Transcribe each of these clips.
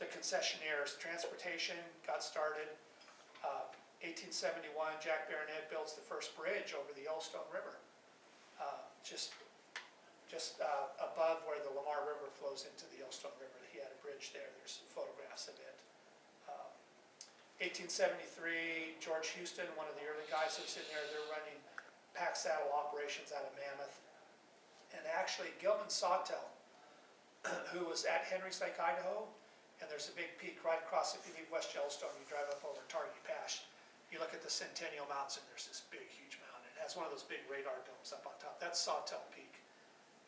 the concessionaires. Transportation got started. 1871, Jack Baronet builds the first bridge over the Yellowstone River, just above where the Lamar River flows into the Yellowstone River. He had a bridge there. There's photographs of it. 1873, George Houston, one of the early guys who's in there, they're running pack saddle operations out of Mammoth. And actually, Gilman Sawtell, who was at Henry's Lake, Idaho, and there's a big peak right across. If you leave West Yellowstone, you drive up over Targhee Pass, you look at the Centennial Mountains, and there's this big, huge mountain. It has one of those big radar domes up on top. That's Sawtell Peak.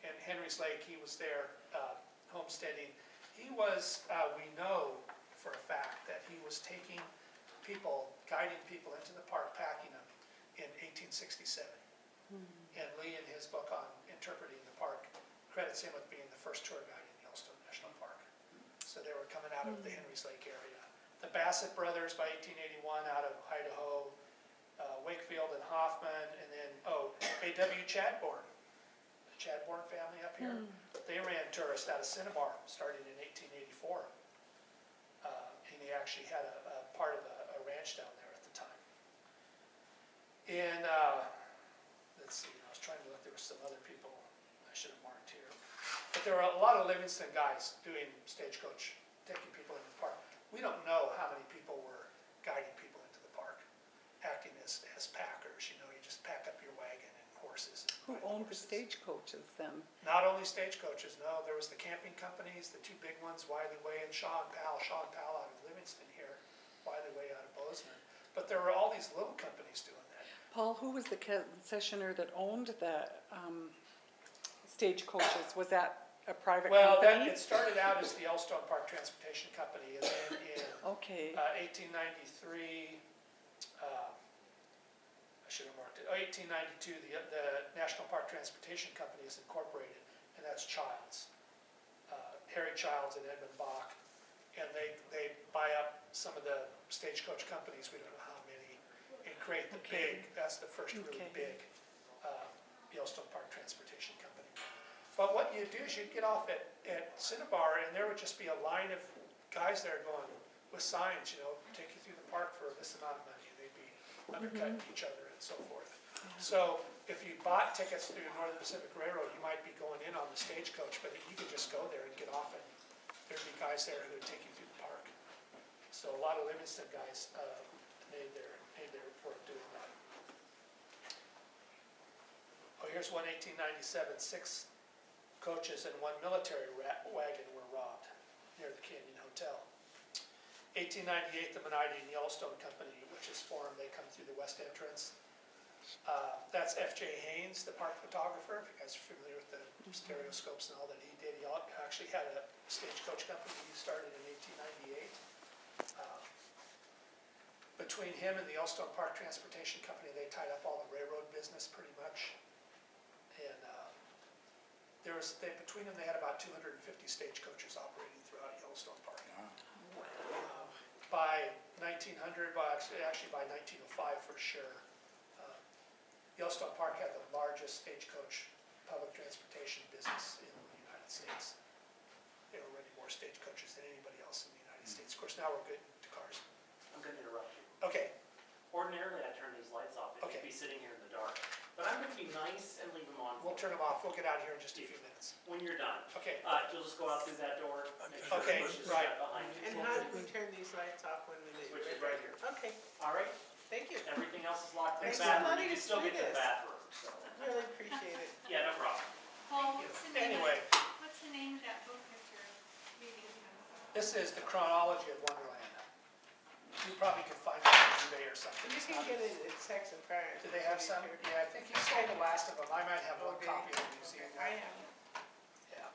And Henry's Lake, he was there homesteading. He was, we know for a fact that he was taking people, guiding people into the park, packing them in 1867. And Lee, in his book on interpreting the park, credits him with being the first tour guide in Yellowstone National Park. So they were coming out of the Henry's Lake area. The Bassett brothers by 1881 out of Idaho, Wakefield and Hoffman, and then, A.W. Chadbourne, the Chadbourne family up here. They ran tourists out of Cinnabar starting in 1884. And he actually had a part of a ranch down there at the time. And let's see, I was trying to look, there were some other people I should have marked here. But there were a lot of Livingston guys doing stagecoach, taking people into the park. We don't know how many people were guiding people into the park, acting as packers. You know, you just pack up your wagon and horses. Who owned the stagecoaches then? Not only stagecoaches, no. There was the camping companies, the two big ones, Wiley Way and Shaw and Powell. Shaw and Powell out of Livingston here, Wiley Way out of Bozeman. But there were all these little companies doing that. Paul, who was the concessionaire that owned the stagecoaches? Was that a private company? It started out as the Yellowstone Park Transportation Company, and then in 1893, I should have marked it, 1892, the National Park Transportation Company is incorporated, and that's Childs. Harry Childs and Edmund Bach, and they buy up some of the stagecoach companies, we don't know how many, and create the big, that's the first really big Yellowstone Park Transportation Company. But what you'd do is you'd get off at Cinnabar, and there would just be a line of guys there going with signs, you know, take you through the park for this amount of money. They'd be undercutting each other and so forth. So if you bought tickets through Northern Pacific Railroad, you might be going in on the stagecoach, but you could just go there and get off, and there'd be guys there who would take you through the park. So a lot of Livingston guys made their work doing that. Oh, here's one 1897, 6 coaches and 1 military wagon were robbed near the Canyon Hotel. 1898, the Menominee and Yellowstone Company, which is formed, they come through the west entrance. That's F.J. Haynes, the park photographer. If you guys are familiar with the stereoscopes and all that he did, he actually had a stagecoach company he started in 1898. Between him and the Yellowstone Park Transportation Company, they tied up all the railroad business pretty much. And between them, they had about 250 stagecoaches operating throughout Yellowstone Park. By 1900, actually by 1905 for sure, Yellowstone Park had the largest stagecoach public transportation business in the United States. They were running more stagecoaches than anybody else in the United States. Of course, now we're good to cars. I'm going to interrupt you. Okay. Ordinarily, I turn these lights off. They'd be sitting here in the dark. But I'm going to be nice and leave them on. We'll turn them off. We'll get out of here in just a few minutes. When you're done. Okay. You'll just go out through that door. Okay, right. Behind you. And how do we turn these lights off when we leave? Which is right here. Okay, All right? thank you. Everything else is locked in the Thanks for bathroom. letting You can us still do get to the this. bathroom. So. Really appreciate it. Yeah, no problem. Paul, what's the name Anyway, what's the name of that book that you're reading? this is the chronology of Wonderland. You probably could find it on eBay or something. You It's can not- get it at Sex and Fire. Do they have some? Yeah, I think he sold the last of them. I might have one Okay. copy of the museum. I am. Yeah.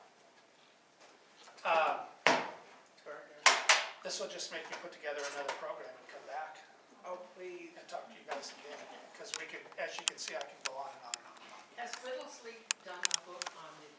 This will just make me put together another program and come back Oh, please. and talk to you guys again. Because we could, as you can see, I can go on and on and on and on. Has Whittlesey done a book on the